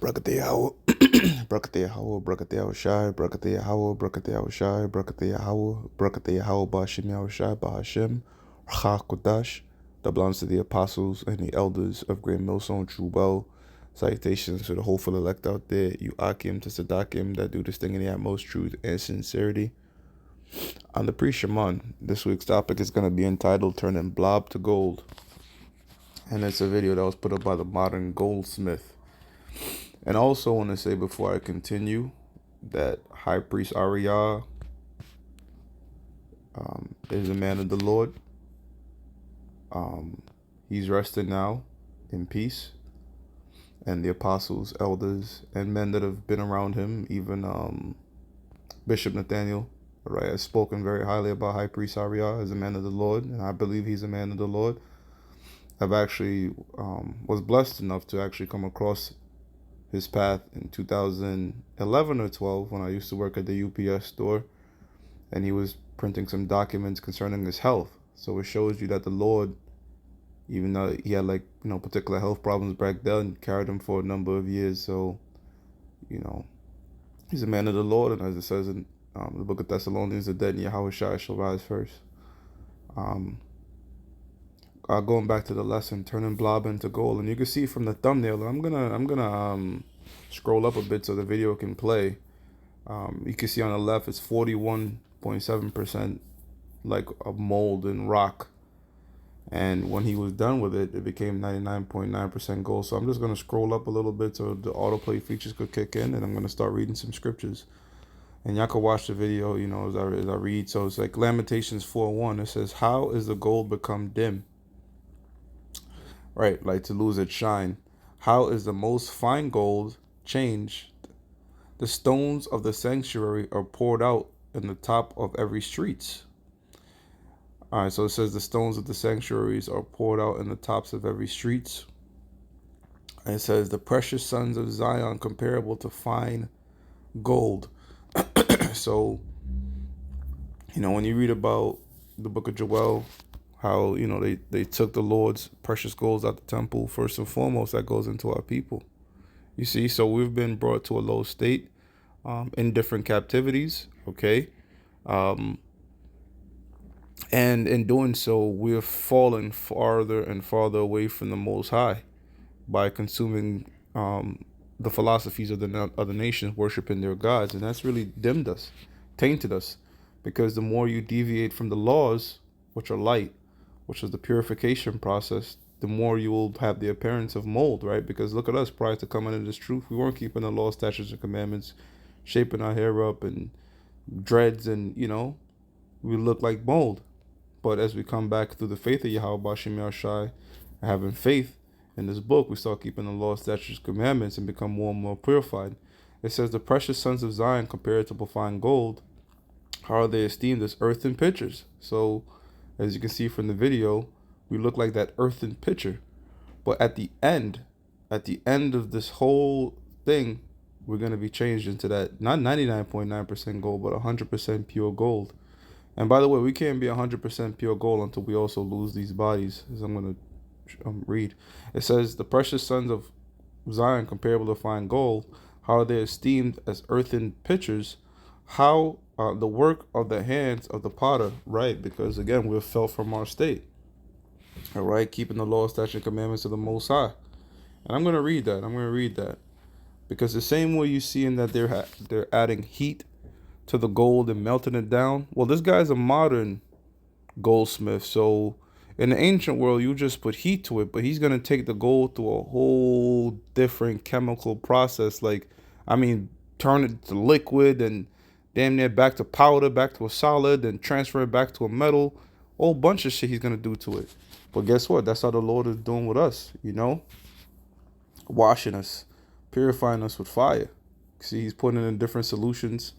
Brakateyahu, Brakateyahu, Brakateyahu Shai, Brakateyahu, Brakateyahu Shai, Brakateyahu, Brakateyahu, Bashim Yahushai, Bahashim, Rachah Kodash. That belongs to the apostles and the elders of Grand Millstone, True Well. Salutations to the hopeful elect out there, you Akim to Sadakim that do this thing in the utmost truth and sincerity. On the pre-Shaman, this week's topic is going to be entitled Turning Blob to Gold. And it's a video that was put up by the modern goldsmith. And I also want to say before I continue that High Priest Ariyah is a man of the Lord. He's resting now in peace. And the apostles, elders, and men that have been around him, even Bishop Nathaniel, right, has spoken very highly about High Priest Ariyah as a man of the Lord. And I believe he's a man of the Lord. I've actually was blessed enough to actually come across his path in 2011 or 12 when I used to work at the UPS store, and he was printing some documents concerning his health. So it shows you that the Lord, even though he had particular health problems back then, carried him for a number of years. So, he's a man of the Lord, and as it says in the book of Thessalonians, the dead in Yahushua shall rise first. Going back to the lesson, turning blob into gold, and you can see from the thumbnail. I'm gonna scroll up a bit so the video can play. You can see on the left it's 41.7% like a mold and rock, and when he was done with it, it became 99.9% gold. So I'm just gonna scroll up a little bit so the autoplay features could kick in, and I'm gonna start reading some scriptures. And y'all can watch the video, as I read. So it's like Lamentations 4:1. It says, "How is the gold become dim?" Right, like to lose its shine. How is the most fine gold changed? The stones of the sanctuary are poured out in the top of every street. All right, so it says the stones of the sanctuaries are poured out in the tops of every street. And it says the precious sons of Zion comparable to fine gold. So, when you read about the book of Joel, how they took the Lord's precious golds out the temple, first and foremost that goes into our people. You see, so we've been brought to a low state in different captivities, okay, and in doing so we're falling farther and farther away from the Most High by consuming the philosophies of the other nations, worshiping their gods, and that's really dimmed us, tainted us, because the more you deviate from the laws, which are light, which is the purification process, the more you will have the appearance of mold, right? Because look at us, prior to coming into this truth, we weren't keeping the law, statutes, and commandments, shaping our hair up and dreads, and we look like mold. But as we come back through the faith of Yahweh Bashim Yahushai, having faith in this book, we start keeping the law, statutes, commandments, and become more and more purified. It says the precious sons of Zion compared to fine gold, how are they esteemed as earthen pitchers? So as you can see from the video, we look like that earthen pitcher. But at the end of this whole thing, we're going to be changed into that, not 99.9% gold, but 100% pure gold. And by the way, we can't be 100% pure gold until we also lose these bodies, as I'm going to read. It says, the precious sons of Zion comparable to fine gold, how are they esteemed as earthen pitchers? How the work of the hands of the potter, right? Because again, we're fell from our state, all right, keeping the law, statutes, and commandments of the Most High. And I'm going to read that because the same way you see in that they're adding heat to the gold and melting it down. Well, this guy's a modern goldsmith, so in the ancient world you just put heat to it, but he's going to take the gold through a whole different chemical process, turn it to liquid and damn near back to powder, back to a solid, and transfer it back to a metal. A whole bunch of shit he's going to do to it. But guess what? That's how the Lord is doing with us, washing us, purifying us with fire. See, he's putting in different solutions.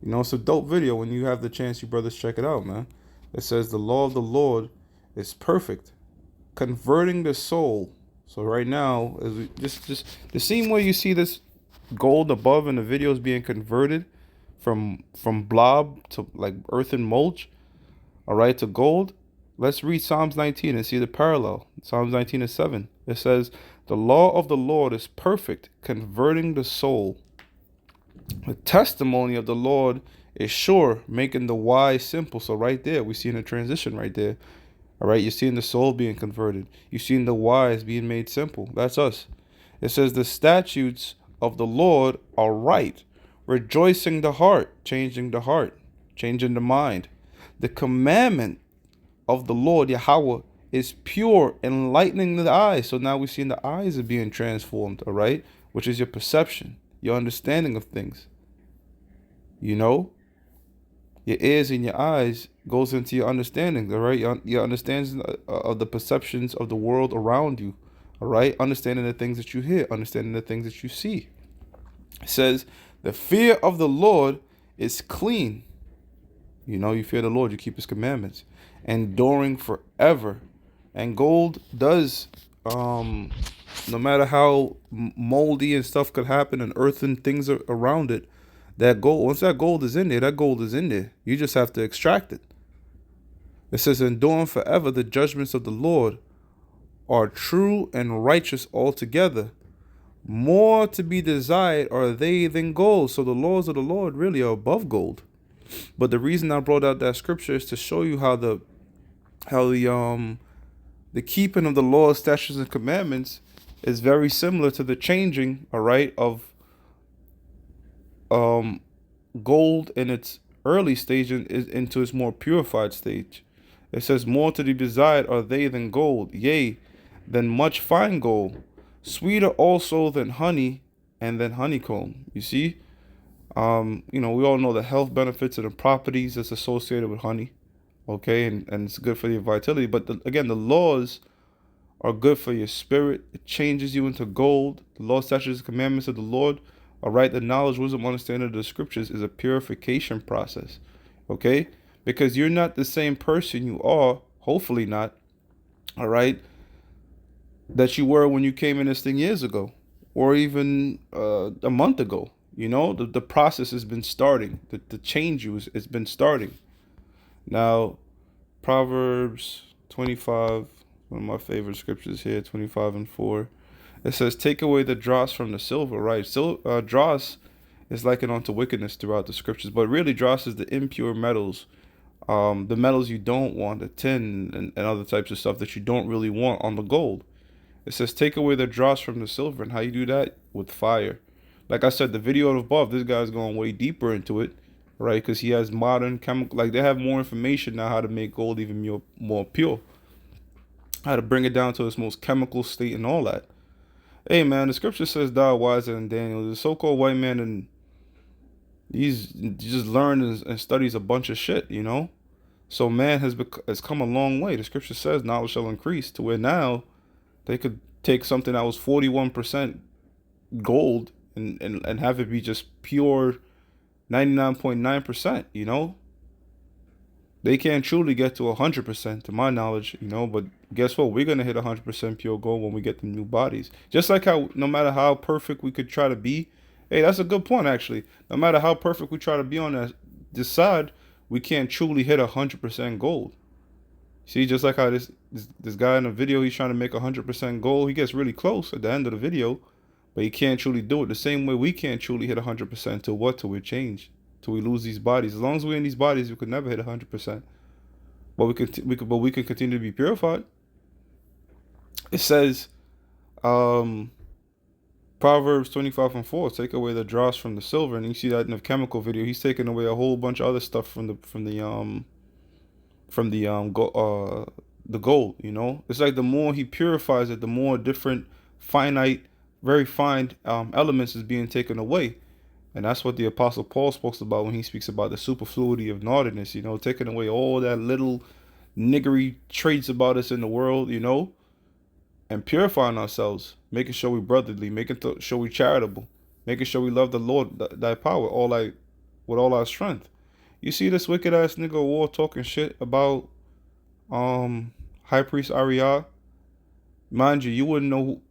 It's a dope video. When you have the chance, you brothers, check it out, man. It says the law of the Lord is perfect, converting the soul. So right now, as we just the same way you see this gold above in the videos being converted from blob to like earthen mulch, all right, to gold. Let's read Psalms 19 and see the parallel. Psalms 19:7. It says, The law of the Lord is perfect, converting the soul. The testimony of the Lord is sure, making the wise simple. So right there, we see in a transition right there. All right, you're seeing the soul being converted. You're seeing the wise being made simple. That's us. It says the statutes of the Lord are right, rejoicing the heart, changing the mind. The commandment of the Lord Yahweh is pure, enlightening the eyes. So now we're seeing the eyes are being transformed, all right, which is your perception, your understanding of things. You know, your ears and your eyes goes into your understanding, all right, your understanding of the perceptions of the world around you, all right, understanding the things that you hear, understanding the things that you see. It says the fear of the Lord is clean. You know, you fear the Lord, you keep his commandments, enduring forever. And gold does, no matter how moldy and stuff could happen and earthen things are around it, that gold, once that gold is in there, that gold is in there. You just have to extract it. It says, enduring forever, the judgments of the Lord are true and righteous altogether. More to be desired are they than gold. So the laws of the Lord really are above gold. But the reason I brought out that scripture is to show you how the keeping of the laws, statutes, and commandments is very similar to the changing, all right, of gold in its early stage into its more purified stage. It says, more to be desired are they than gold, yea, than much fine gold, sweeter also than honey and than honeycomb. You see, we all know the health benefits and the properties that's associated with honey, okay, and it's good for your vitality. But again, the laws are good for your spirit. It changes you into gold. The law, statutes, and commandments of the Lord, all right, the knowledge, wisdom, understanding of the scriptures is a purification process, okay, because you're not the same person you are, hopefully not, all right, that you were when you came in this thing years ago, or even a month ago. You know, the process has been starting. The change has been starting. Now, Proverbs 25, one of my favorite scriptures here, 25:4. It says, take away the dross from the silver, right? So, dross is likened unto wickedness throughout the scriptures, but really dross is the impure metals, the metals you don't want, the tin and other types of stuff that you don't really want on the gold. It says, take away the dross from the silver. And how you do that? With fire. Like I said, the video above, this guy's going way deeper into it, right? Because he has modern chemical, like they have more information now how to make gold even more pure, how to bring it down to its most chemical state and all that. Hey man, the scripture says thou wiser than Daniel. The so-called white man, and he's just learned and studies a bunch of shit, you know. So man has come a long way. The scripture says knowledge shall increase to where now they could take something that was 41% gold and have it be just pure 99.9%, you know. They can't truly get to 100% to my knowledge, you know, but guess what? We're going to hit 100% pure gold when we get the new bodies. Just like how no matter how perfect we could try to be, hey, that's a good point actually. No matter how perfect we try to be on this side, we can't truly hit 100% gold. See, just like how this guy in the video, he's trying to make 100% gold. He gets really close at the end of the video, but he can't truly do it. The same way we can't truly hit 100% till what? Till we change, till we lose these bodies. As long as we're in these bodies, we could never hit 100%. But we can continue to be purified. It says, Proverbs 25:4, take away the dross from the silver, and you see that in the chemical video. He's taking away a whole bunch of other stuff from the gold. You know, it's like the more he purifies it, the more different finite, very fine elements is being taken away. And that's what the Apostle Paul speaks about when he speaks about the superfluity of naughtiness, you know, taking away all that little niggery traits about us in the world, you know, and purifying ourselves, making sure we brotherly, making sure we charitable, making sure we love the Lord, thy power, with all our strength. You see this wicked ass nigga war talking shit about High Priest Ariah. Mind you, you wouldn't know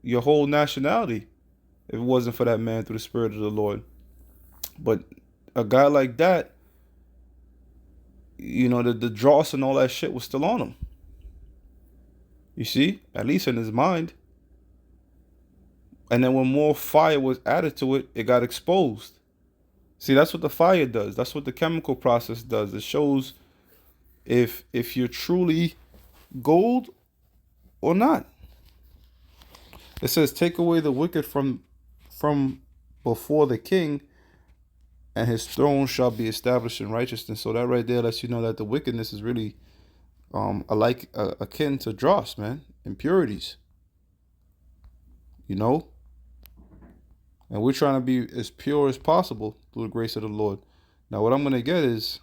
your whole nationality if it wasn't for that man through the Spirit of the Lord. But a guy like that, you know, the dross and all that shit was still on him. You see, at least in his mind. And then when more fire was added to it, it got exposed. See, that's what the fire does. That's what the chemical process does. It shows if you're truly gold or not. It says, take away the wicked from before the king, and his throne shall be established in righteousness. So that right there lets you know that the wickedness is really akin to dross, man, impurities. You know, and we're trying to be as pure as possible through the grace of the Lord. Now, what I'm gonna get is,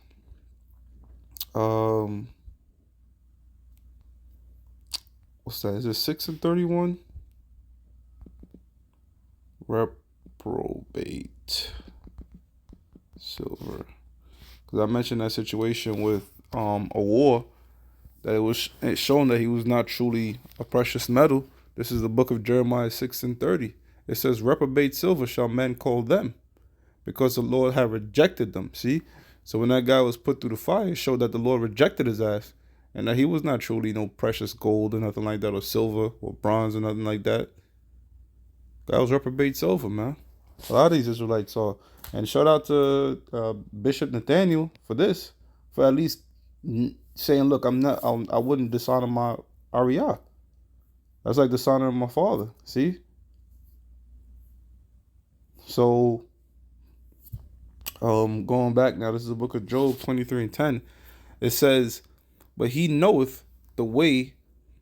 what's that? Is it 6:31? Reprobate silver. Because I mentioned that situation with a war, that it's shown that he was not truly a precious metal. This is the book of Jeremiah 6:30. It says, reprobate silver shall men call them, because the Lord had rejected them. See? So when that guy was put through the fire, it showed that the Lord rejected his ass, and that he was not truly no precious gold or nothing like that, or silver or bronze or nothing like that. That was reprobate silver, man. A lot of these Israelites are. And shout out to Bishop Nathaniel for this, for at least saying, look, I wouldn't dishonor my Ariyah. That's like dishonoring my father. See? So, going back now, this is the book of Job 23:10. It says, but he knoweth the way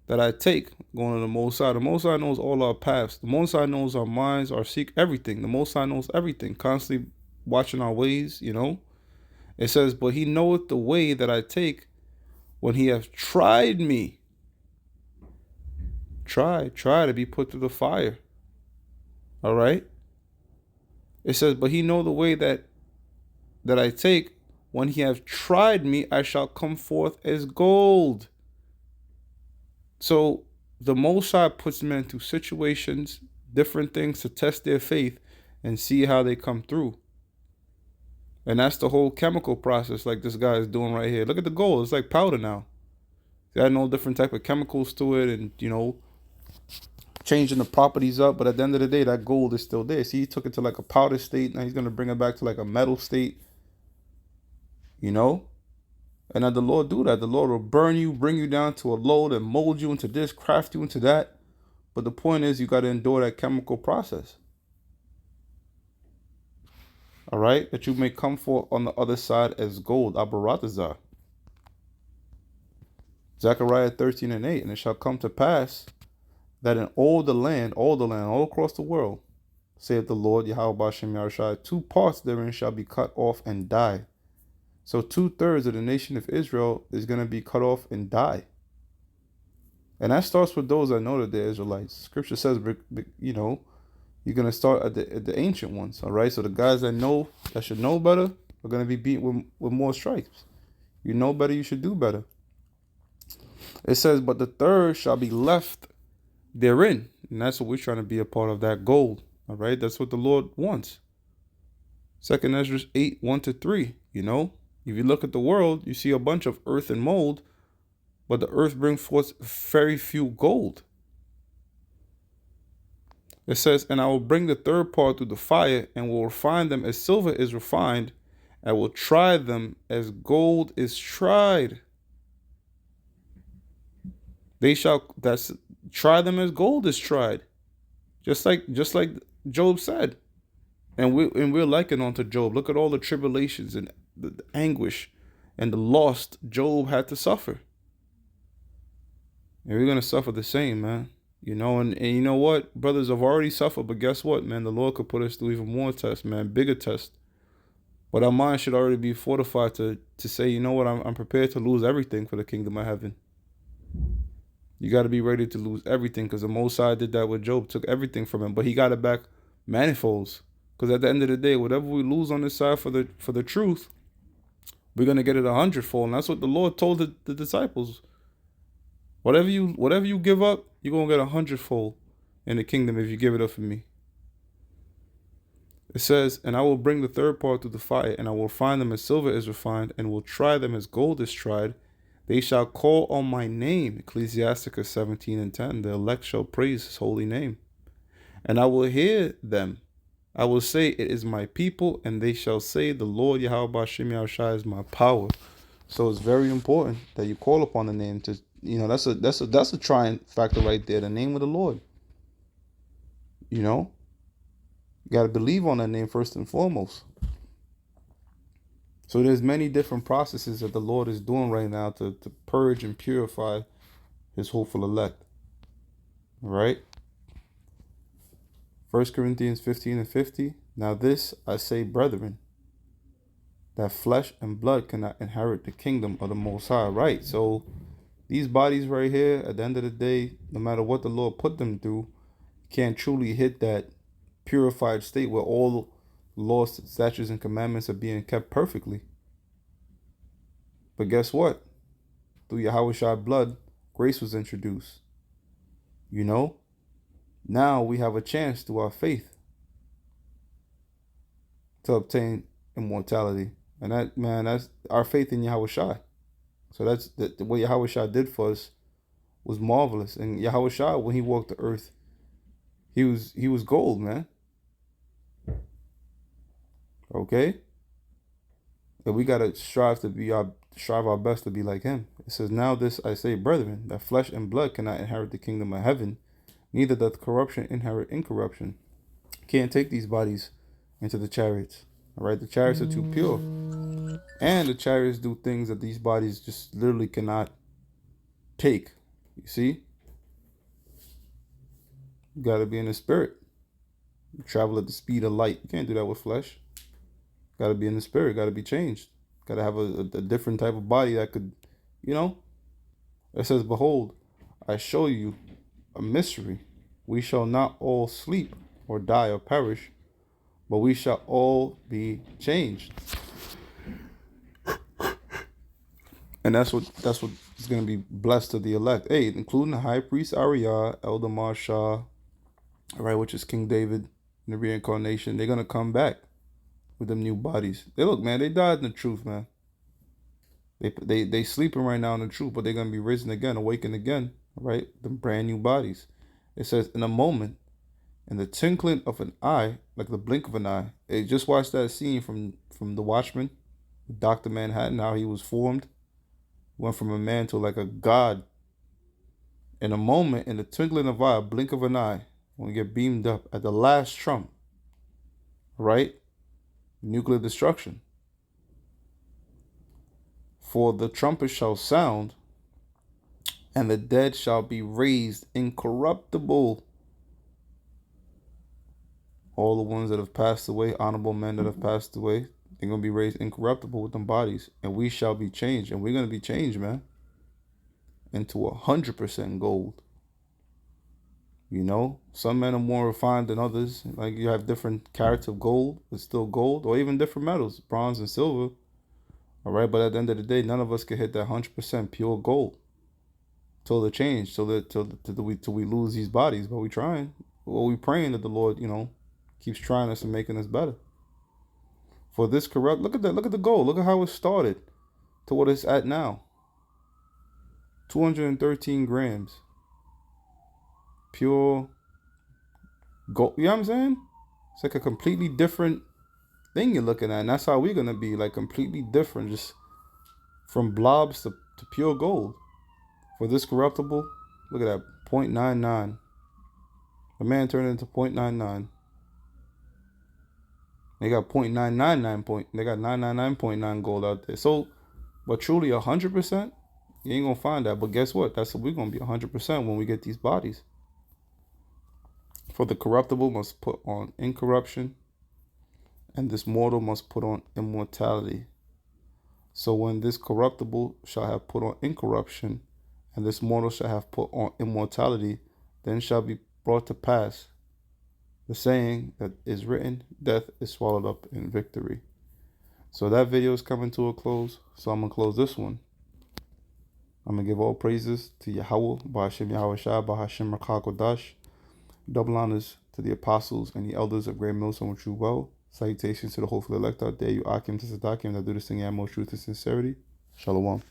that I take, going to the Most High. The Most High knows all our paths. The Most High knows our minds, our seek, everything. The Most High knows everything, constantly watching our ways, you know. It says, but he knoweth the way that I take when he hath tried me. Try to be put through the fire. All right. It says, but he know the way that I take when he hath tried me, I shall come forth as gold. So the Most High puts men through situations, different things to test their faith and see how they come through. And that's the whole chemical process like this guy is doing right here. Look at the gold. It's like powder now. They adding all different type of chemicals to it and, you know, changing the properties up. But at the end of the day, that gold is still there. See, he took it to like a powder state. Now he's going to bring it back to like a metal state, you know. And that the Lord do that. The Lord will burn you, bring you down to a load and mold you into this, craft you into that. But the point is, you got to endure that chemical process. All right? That you may come forth on the other side as gold. Abaratazar. Zechariah 13:8. And it shall come to pass that in all the land, all across the world, saith the Lord, Yahweh Bashem Yahushua, 2 parts therein shall be cut off and die. So 2/3 of the nation of Israel is going to be cut off and die. And that starts with those that know that they're Israelites. Scripture says, you know, you're going to start at the ancient ones, all right? So the guys that should know better are going to be beaten with more stripes. You know better, you should do better. It says, but the third shall be left therein. And that's what we're trying to be a part of, that gold, all right? That's what the Lord wants. 2nd Ezra 8:1-3, you know? If you look at the world, you see a bunch of earth and mold, but the earth brings forth very few gold. It says, and I will bring the third part through the fire, and will refine them as silver is refined, and will try them as gold is tried. They shall try them as gold is tried. Just like Job said. And we're likened unto Job. Look at all the tribulations and the anguish and the loss Job had to suffer. And we're going to suffer the same, man. You know, and you know what? Brothers have already suffered, but guess what, man? The Lord could put us through even more tests, man. Bigger tests. But our mind should already be fortified to say, you know what? I'm prepared to lose everything for the kingdom of heaven. You got to be ready to lose everything, because the Most High did that with Job. Took everything from him, but he got it back manifolds. Because at the end of the day, whatever we lose on this side for the truth, we're going to get it 100-fold. And that's what the Lord told the disciples. Whatever you give up, you're going to get 100-fold in the kingdom if you give it up for me. It says, and I will bring the third part through the fire, and I will find them as silver is refined, and will try them as gold is tried. They shall call on my name. Ecclesiasticus 17:10. The elect shall praise his holy name. And I will hear them. I will say, it is my people, and they shall say, the Lord Yahweh Bashem Yahushua is my power. So it's very important that you call upon the name to, that's a trying factor right there. The name of the Lord. You know, you got to believe on that name first and foremost. So there's many different processes that the Lord is doing right now to purge and purify his hopeful elect. All right. 1 Corinthians 15 and 50. Now this I say, brethren, that flesh and blood cannot inherit the kingdom of the Most High. Right. So these bodies right here, at the end of the day, no matter what the Lord put them through, can't truly hit that purified state where all laws, statutes, and commandments are being kept perfectly. But guess what? Through Yahweh blood, grace was introduced. You know? Now we have a chance through our faith to obtain immortality. And that's our faith in Yahweh Shai. So that's what Yahweh Shai did for us was marvelous. And Yahweh Shai, when he walked the earth, he was gold, man. Okay? And we gotta strive our best to be like him. It says, now this I say, brethren, that flesh and blood cannot inherit the kingdom of heaven, neither doth corruption inherit incorruption. Can't take these bodies into the chariots. All right, the chariots are too pure, and the chariots do things that these bodies just literally cannot take. You see, you gotta be in the spirit. You travel at the speed of light. You can't do that with flesh. Gotta be in the spirit. Gotta be changed. Gotta have a different type of body that could, you know. It says, behold, I show you a mystery. We shall not all sleep or die or perish, but we shall all be changed. And that's what is going to be blessed to the elect. Hey, including the high priest Ariah, Elder Marshah, all right, which is King David in the reincarnation. They're going to come back with them new bodies. Look, man, they died in the truth, man. They sleeping right now in the truth, but they're going to be risen again, awakened again, right? The brand new bodies. It says, in a moment, in the twinkling of an eye, like the blink of an eye. Hey, just watch that scene from The Watchmen, Dr. Manhattan, how he was formed. Went from a man to like a god. In a moment, in the twinkling of an eye, a blink of an eye, when we get beamed up at the last trump, right? Nuclear destruction. For the trumpet shall sound, and the dead shall be raised incorruptible. All the ones that have passed away, honorable men that have passed away, they're going to be raised incorruptible with them bodies. And we shall be changed. And we're going to be changed, man, into 100% gold. You know, some men are more refined than others. Like you have different carats of gold, it's still gold, or even different metals, bronze and silver. All right, but at the end of the day, none of us can hit that 100% pure gold till the change, till we lose these bodies. But we trying. Well, we praying that the Lord, keeps trying us and making us better. For this corrupt, look at the gold. Look at how it started to what it's at now. 213 grams. Pure gold. You know what I'm saying? It's like a completely different thing you're looking at. And that's how we're going to be, like completely different. Just from blobs to pure gold. For this corruptible, look at that, 0.99. The man turned into 0.99. They got 0.999 they got 999.9 gold out there. So, but truly 100%, you ain't gonna find that. But guess what? That's what we're gonna be 100% when we get these bodies. For the corruptible must put on incorruption, and this mortal must put on immortality. So when this corruptible shall have put on incorruption, and this mortal shall have put on immortality, then shall be brought to pass the saying that is written, death is swallowed up in victory. So that video is coming to a close. So I'm going to close this one. I'm going to give all praises to Yahweh, Ba'ashem Yahweh Shah, Ba'ashem Rakha Kodash. Double honors to the apostles and the elders of Great Millstone, which you well. Salutations to the hopeful elect out there. You Akim to Sadakim that do this thing in most truth and sincerity. Shalom.